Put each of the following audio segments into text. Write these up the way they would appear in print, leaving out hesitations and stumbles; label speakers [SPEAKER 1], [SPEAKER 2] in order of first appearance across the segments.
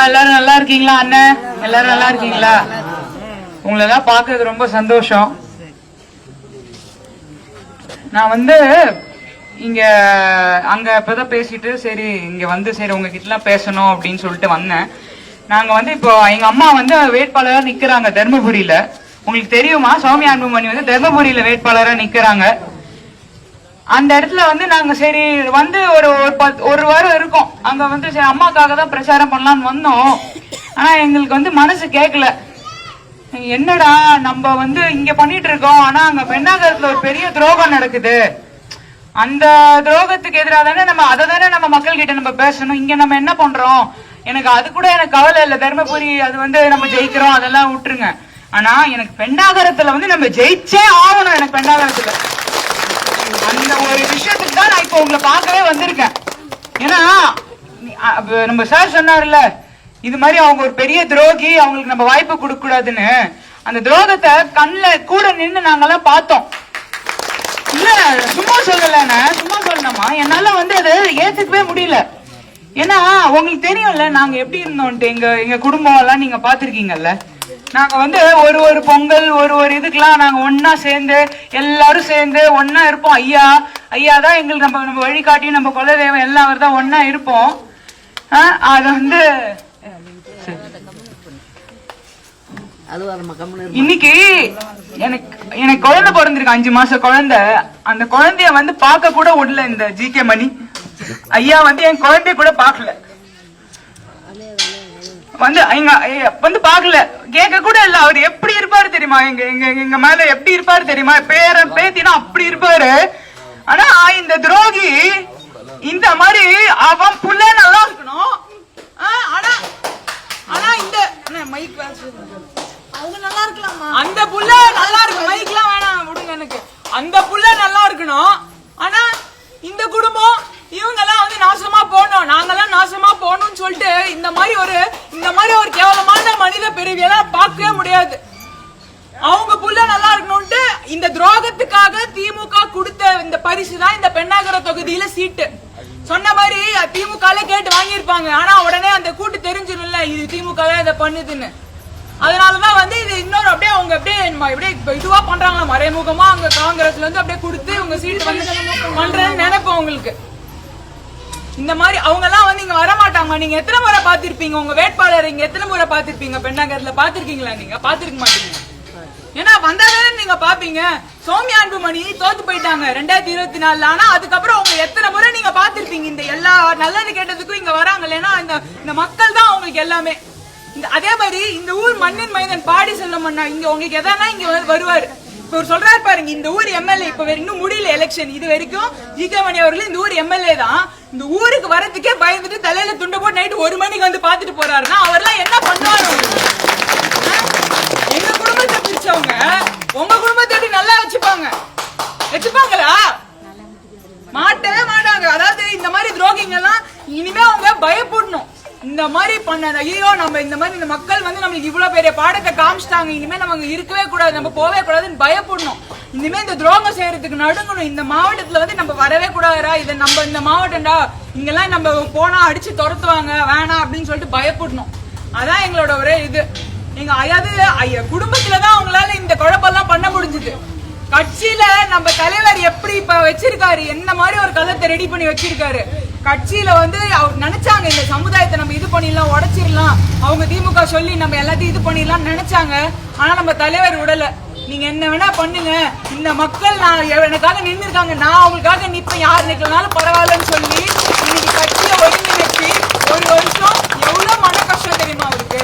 [SPEAKER 1] எல்லாரும் நல்லா இருக்கீங்களா? அண்ணன் எல்லாரும் நல்லா இருக்கீங்களா? உங்களை எல்லாம் பார்க்கறது ரொம்ப சந்தோஷம். நான் இங்க அங்க இப்பதான் பேசிட்டு சரி இங்க சரி உங்ககிட்ட எல்லாம் பேசணும் அப்படின்னு சொல்லிட்டு வந்தேன். நாங்க இப்போ எங்க அம்மா வேட்பாளரா நிக்கிறாங்க தர்மபுரியில. உங்களுக்கு தெரியுமா? சௌமியா அன்புமணி தர்மபுரியில வேட்பாளரா நிக்கிறாங்க. அந்த இடத்துல நாங்க சரி ஒரு வாரம் இருக்கோம் அங்க சரி அம்மாக்காக தான் பிரச்சாரம் பண்ணலாம்னு வந்தோம். ஆனா எங்களுக்கு மனசு கேட்கல. என்னடா நம்ம இங்க பண்ணிட்டு இருக்கோம், ஆனா அங்க பெண்ணாகரத்துல ஒரு பெரிய துரோகம் நடக்குது. அந்த துரோகத்துக்கு எதிராக தானே அதை தானே நம்ம மக்கள் கிட்ட நம்ம பேசணும். இங்க நம்ம என்ன பண்றோம்? எனக்கு அது கூட எனக்கு கவலை இல்லை. தர்மபுரி அது நம்ம ஜெயிக்கிறோம், அதெல்லாம் விட்டுருங்க. ஆனா எனக்கு பெண்ணாகரத்துல நம்ம ஜெயிச்சே ஆகணும். எனக்கு பெண்ணாகரத்துல அந்த ஒரு விஷயத்துக்கு தான் நான் இப்ப உங்களை பார்க்கவே வந்திருக்கேன். ஏன்னா நம்ம சார் சொன்னார்ல, இது மாதிரி அவங்க ஒரு பெரிய துரோகி, அவங்களுக்கு நம்ம வாய்ப்பு கொடுக்க கூடாதுன்னு. அந்த துரோகத்தை கண்ணுல கூட நின்று நாங்கெல்லாம் பார்த்தோம். இல்ல சும்மா சொல்லலன்னு சும்மா சொல்லணுமா, என்னால அதை ஏத்துக்கவே முடியல. ஏன்னா உங்களுக்கு தெரியும்ல நாங்க எப்படி இருந்தோம்ட்டு. எங்க குடும்பம் எல்லாம் நீங்க பாத்திருக்கீங்கல்ல. நாங்க ஒரு பொங்கல் ஒரு இதுக்கெல்லாம் நாங்க ஒன்னா சேர்ந்து எல்லாரும் சேர்ந்து ஒன்னா இருப்போம். ஐயா தான் எங்களுக்கு நம்ம வழிகாட்டி, நம்ம குலதெய்வம் எல்லாம் அவர் தான் ஒன்னா இருப்போம். அது இன்னைக்கு எனக்கு குழந்தை பிறந்திருக்கு, 5 மாசம் குழந்தை. அந்த குழந்தைய பார்க்க கூட விடல இந்த ஜிகே மணி ஐயா. என் குழந்தைய கூட பாக்கல, பாக்கல, கேட்க கூட இல்ல. அவர் எப்படி இருப்பாரு தெரியுமா? எங்க மேல எப்படி இருப்பாரு தெரியுமா? பேரன் பேத்தினா அப்படி இருப்பாரு. ஆனா இந்த துரோகி இந்த மாதிரி அவன் புள்ள நல்லா இருக்கணும். ஆனா ஆனா இந்த மைக் அவங்க நல்லா இருக்கலாமா? அந்த புள்ள நல்லா இருக்கு. மைக்லாம் வேணாம் விடுங்க எனக்கு. அந்த புள்ள நல்லா இருக்கணும். ஆனா இந்த குடும்பம் இவங்க எல்லாம் நாசமா போகணும், நாங்கெல்லாம் நாசமா போகணும்னு சொல்லிட்டு இந்த மாதிரி ஒரு கேவலமான மனித பிரிவியெல்லாம் பார்க்கவே முடியாது. அவங்க புள்ள நல்லா இருக்கணும்ட்டு இந்த துரோகத்துக்காக திமுக கொடுத்த இந்த பரிசு தான் இந்த பெண்ணாகர தொகுதியில சீட்டு. சொன்ன மாதிரி திமுக கேட்டு வாங்கியிருப்பாங்க. ஆனா உடனே அந்த கூட்டு தெரிஞ்சிடும்ல இது திமுக இதை பண்ணுதுன்னு. அதனாலதான் இது இன்னொரு அப்படியே அவங்க அப்படியே இதுவா பண்றாங்களா, மறைமுகமா அங்க காங்கிரஸ்ல அப்படியே கொடுத்து உங்க சீட்டு பண்றேன்னு நினைப்போம். உங்களுக்கு இந்த மாதிரி அவங்க எல்லாம் இங்க வரமாட்டாங்க. நீங்க எத்தனை முறை பாத்திருப்பீங்க உங்க வேட்பாளர்? இங்க எத்தனை முறை பாத்திருப்பீங்க? பெண்ணாகரத்துல பாத்திருக்கீங்களா? நீங்க பாத்திருக்க மாட்டீங்க. ஏன்னா வந்தாதானே நீங்க பாப்பீங்க. சௌமியா அன்புமணி தோத்து போயிட்டாங்க 2024. ஆனா அதுக்கப்புறம் அவங்க எத்தனை முறை நீங்க பாத்திருப்பீங்க? இந்த எல்லா நல்லது கேட்டதுக்கும் இங்க வராங்க. இல்லைன்னா இந்த மக்கள் தான் அவங்களுக்கு எல்லாமே. அதே மாதிரி இந்த ஊர் மண்ணின் மைந்தன் பாடி செல்லமண்ணா இங்க உங்களுக்கு எதானா இங்க வருவாரு. இப்ப சொல்றாரு பாருங்க, இந்த ஊர் எம்எல்ஏ இப்ப இன்னும் முடியல எலெக்ஷன். இது வரைக்கும் ஜிகே மணி அவர்கள் இந்த ஊர் எம்எல்ஏ தான். இந்த ஊருக்கு வரதுக்கே பயந்துட்டு தலையில துண்டை போட்டு நைட்டு 1 மணிக்கு பாத்துட்டு போறாருன்னா அவர்லாம் என்ன பண்ணுவாரு? எங்க குடும்பத்தை பிரிச்சவங்க உங்க குடும்பத்தை நல்லா வச்சுப்பாங்களா? மாட்டவே மாட்டாங்க. அதாவது இந்த மாதிரி துரோகிங்க எல்லாம் இனிமே அவங்க பயப்படணும். இந்த மாதிரி பண்ண ஐயோ நம்ம இந்த மாதிரி இந்த மக்கள் நம்மளுக்கு இவ்வளவு பெரிய பாடத்தை காமிச்சிட்டாங்க, இனிமே நம்ம இருக்கவே கூடாது, நம்ம போவே கூடாதுன்னு பயப்படணும். இனிமே இந்த துரோகம் செய்யறதுக்கு நடுங்கணும். இந்த மாவட்டத்துல நம்ம வரவே கூடாதுரா, இதை நம்ம இந்த மாவட்டம்டா, இங்கெல்லாம் நம்ம போனா அடிச்சு துரத்துவாங்க, வேணாம் அப்படின்னு சொல்லிட்டு பயப்படணும். அதான் எங்களோட ஒரே இது. எங்க அதாவது குடும்பத்துலதான் அவங்களால இந்த குழப்பெல்லாம் பண்ண முடிஞ்சது. கட்சியில நம்ம தலைவர் எப்படி இப்ப வச்சிருக்காரு, என்ன மாதிரி ஒரு கலத்தை ரெடி பண்ணி வச்சிருக்காரு. கட்சியில அவர் நினைச்சாங்க இந்த சமுதாயத்தை நம்ம இது பண்ணிடலாம், உடைச்சிடலாம், அவங்க திமுக சொல்லி நம்ம எல்லாத்தையும் இது பண்ணிடலாம் நினைச்சாங்க. ஆனா நம்ம தலைவர் விடல. நீங்க என்ன வேணா பண்ணுங்க, இந்த மக்கள் நான் எனக்காக நின்று இருக்காங்க, நான் அவங்களுக்காக நிப்பேன், யார் நிக்கலனாலும் பரவாயில்லன்னு சொல்லி இன்னைக்கு கட்சியை ஒருங்கிணைச்சு 1 வருஷம் எவ்வளவு மன கஷ்டம் தெரியுமா அவருக்கு.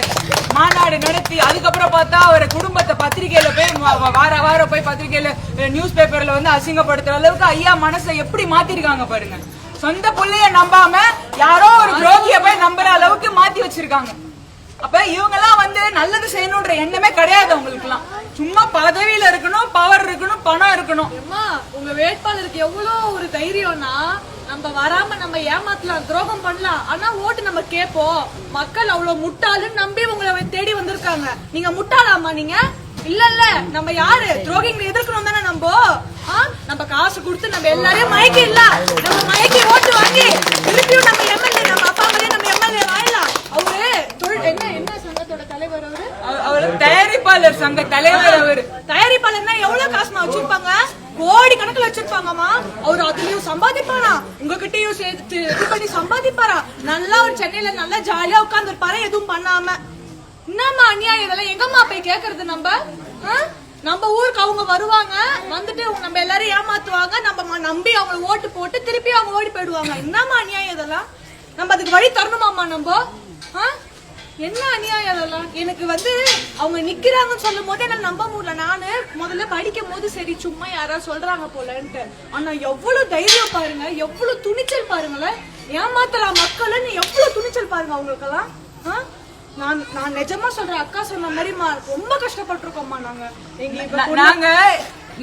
[SPEAKER 1] மாநாடு நடத்தி அதுக்கப்புறம் பார்த்தா அவர் குடும்பத்தை பத்திரிகையில போய் வாரம் போய் பத்திரிகையில நியூஸ் பேப்பர்ல அசிங்கப்படுத்துற அளவுக்கு ஐயா மனசை எப்படி மாத்திருக்காங்க பாருங்க. சொந்த பிள்ளைய நம்பாம யாரோ ஒரு துரோகிய போய் நம்புற அளவுக்கு மாத்தி வச்சிருக்காங்க. அப்ப இவங்க எல்லாம் நல்லது செய்யணும்ன்ற எண்ணமே கிடையாது அவங்களுக்கு எல்லாம். சும்மா பதவியில இருக்கணும், பவர் இருக்கணும், பணம் இருக்கணும்.
[SPEAKER 2] உங்க வேட்பாளருக்கு எவ்வளவு ஒரு தைரியம்னா, நம்ம வராம நம்ம ஏமாத்தலாம், துரோகம் பண்ணலாம், ஆனா ஓட்டு நம்ம கேட்போம். மக்கள் அவ்வளவு முட்டாளுன்னு நம்பி உங்களை தேடி வந்திருக்காங்க. நீங்க முட்டாளாமா? நீங்க இல்ல நம்ம யாரு துரோகிங்களை எதிர்க்கணும் தானே. நம்ம காசு கொடுத்து நம்ம எல்லாரையும் மயக்கி இல்ல, நம்ம மயக்கி ஓட்டு வாங்கி திருப்பியும் நம்ம எம்எல்ஏ நம்ம அப்பா மேலே நம்ம எம்எல்ஏ வாழலாம். அவரு
[SPEAKER 1] தயாரிப்பாளர் சங்க தலைவர் அவரு.
[SPEAKER 2] தயாரிப்பாளர்னா எவ்வளவு காசுமா வச்சிருப்பாங்க? கோடி கணக்குல வச்சிருப்பாங்கம்மா. அவரு அதுலயும் சம்பாதிப்பாரா, உங்ககிட்டயும் சேர்த்து இது பண்ணி சம்பாதிப்பாரா. நல்லா ஒரு சென்னையில நல்லா ஜாலியா உட்கார்ந்து இருப்பாரு எதுவும் பண்ணாம. என்னம்மா அநியாயம் இதெல்லாம்? எங்கம்மா போய் கேக்குறது நம்ம? நம்ம ஊருக்கு அவங்க வருவாங்க, வந்துட்டு நம்ம எல்லாரும் ஏமாத்துவாங்க, நம்ம நம்பி அவங்க ஓட்டு போட்டு திருப்பி அவங்க ஓடி போயிடுவாங்க. என்னம்மா அநியாயம் இதெல்லாம்? நம்ம அதுக்கு வழி தரணுமாம்மா நம்ம? என்ன அநியாயம் அதெல்லாம்? எனக்கு அவங்க நிக்கிறாங்கன்னு சொல்லும் போது என்ன நம்ப முடியல. நானு முதல்ல படிக்கும் போது சரி சும்மா யாராவது சொல்றாங்க போலன்ட்டு, ஆனா எவ்வளவு தைரியம் பாருங்க, எவ்வளவு துணிச்சல் பாருங்களேன். ஏமாத்தலாம் மக்கள்னு எவ்வளவு துணிச்சல் பாருங்க அவங்களுக்கெல்லாம். நான் நிஜமா சொல்றேன், அக்கா சொன்ன மாதிரிமா ரொம்ப கஷ்டப்பட்டிருக்கோம்மா.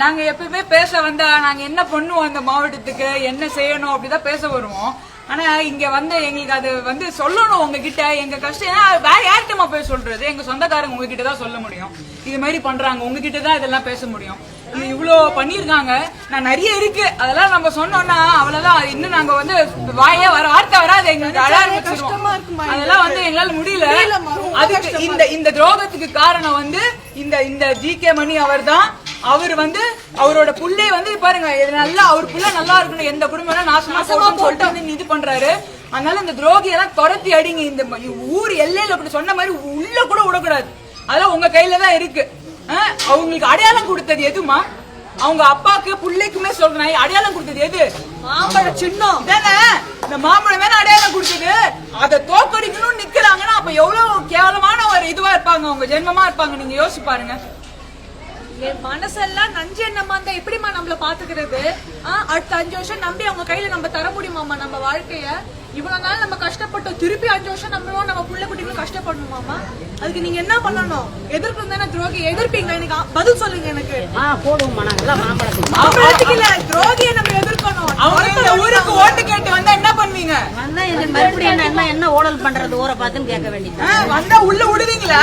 [SPEAKER 1] நாங்க எப்பவுமே பேச வந்தா நாங்க என்ன பண்ணுவோம், அந்த மாவட்டத்துக்கு என்ன செய்யணும் அப்படிதான் பேச வருவோம். ஆனா இங்க எங்களுக்கு அது சொல்லணும் உங்ககிட்ட எங்க கஷ்டம். வேற யார்கிட்டமா போய் சொல்றது? எங்க சொந்தக்காரங்க உங்ககிட்ட தான் சொல்ல முடியும். இது மாதிரி பண்றாங்க, உங்ககிட்ட தான் இதெல்லாம் பேச முடியும். இது இவ்வளவு பண்ணிருக்காங்க, நான் நிறைய இருக்கு, அதெல்லாம் நம்ம சொன்னோம்னா அவ்வளவுதான். இன்னும் நாங்க வாயே வார்த்தை வராது, எங்களுக்கு அழ ஆரம்பிச்சிருவோம். அதெல்லாம் எங்களால முடியல. அதுக்கு இந்த துரோகத்துக்கு காரணம் இந்த ஜி.கே. மணி அவர் தான். அவர் அவரோட புள்ளை பாருங்க, நல்லா அவர் புள்ள நல்லா இருக்கணும், எந்த குடும்பம் நாசமா போட்டு இது பண்றாரு. அதனால இந்த துரோகி எல்லாம் துரத்தி அடிங்க. இந்த ஊர் எல்லையில அப்படி சொன்ன மாதிரி உள்ள கூட விடக்கூடாது. அதெல்லாம் உங்க கையில தான் இருக்கு. அவங்களுக்கு அடையாளம் கொடுத்தது எதுமா? அவங்க அப்பாக்கு பிள்ளைக்குமே சொல்றேன், அடையாளம் கொடுத்தது எது? மாம்பழ சின்னம் தானே. இந்த மாம்பழம் தானே அடையாளம் கொடுத்தது. அதை தோக்கடிக்கணும்னு நிக்கிறாங்கன்னா அப்ப எவ்வளவு கேவலமான ஒரு இதுவா இருப்பாங்க, அவங்க ஜென்மமா இருப்பாங்க. நீங்க யோசிச்சு பாருங்க.
[SPEAKER 2] மனசெல்லாம் நஞ்சு என்னமா இருந்தா எப்படிமா நம்மள பாத்துக்கிறது? அடுத்த 5 வருஷம் நம்பி அவங்க கையில நம்ம தர முடியுமாமா நம்ம வாழ்க்கைய? இவ்வளவு நாள் நம்ம கஷ்டப்பட்டோம், திருப்பி 5 வருஷம் நம்ம புள்ள குட்டிகளும் கஷ்டப்படணுமாமா? அதுக்கு நீங்க என்ன பண்ணணும்? எதிர்ப்பு தானே துரோகி எதிர்ப்பீங்க? எனக்கு பதில் சொல்லுங்க. எனக்கு மாம்பழத்துக்கு இல்ல, துரோகியை நம்ம எதிர்க்கணும்.
[SPEAKER 1] அவங்க ஊருக்கு ஓட்டு கேட்டு வந்தா என்ன பண்ணுவீங்க?
[SPEAKER 3] மறுபடியும் என்ன ஓடல் பண்றது ஊரை பார்த்துன்னு கேட்க வேண்டியது.
[SPEAKER 1] வந்தா உள்ள விடுவீங்களா?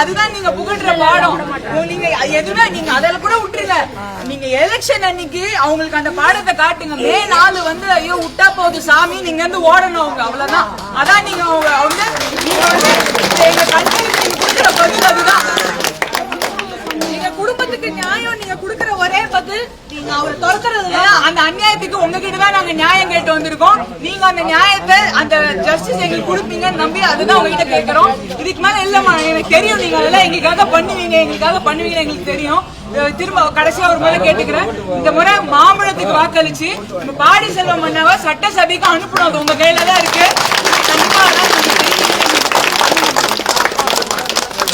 [SPEAKER 1] அதுதான் நீங்க புகழ்ற பாடம். நீங்க எதுவுமே நீங்க அதெல்லாம் கூட விட்டுருங்க. நீங்க எலெக்ஷன் அன்னைக்கு அவங்களுக்கு அந்த பாடத்தை காட்டுங்க. மே 4 ஐயோ விட்டா போகுது சாமி, நீங்க ஓடணும் அவங்க, அவ்வளவுதான். அதான் நீங்க எங்க கண்களுக்கு நீங்க கொடுக்குற பதில் அதுதான்.
[SPEAKER 2] நீங்க குடும்பத்துக்கு நியாயம் நீங்க கொடுக்குற ஒரே பதில் நீங்க அவரை துரத்துறது.
[SPEAKER 1] அந்த அநியாயத்துக்கு உங்ககிட்ட தான் நாங்க நியாயம் கேட்டு வந்திருக்கோம். நீங்க அந்த நியாயத்தை அந்த ஜஸ்டிஸ் எங்களுக்கு கொடுப்பீங்கன்னு நம்பி அதுதான் உங்ககிட்ட கேட்கிறோம். இதுக்கு மேல இல்லம்மா, எனக்கு தெரியும் நீங்க அதெல்லாம் எங்களுக்காக பண்ணுவீங்க எங்களுக்கு தெரியும். திரும்ப கடைசியா ஒரு முறை கேட்டுக்கிறேன், இந்த முறை மாம்பழத்துக்கு வாக்களிச்சு பாடி செல்வம் மன்னவ சட்டசபைக்கு அனுப்பணும். அது உங்க கையில தான் இருக்கு.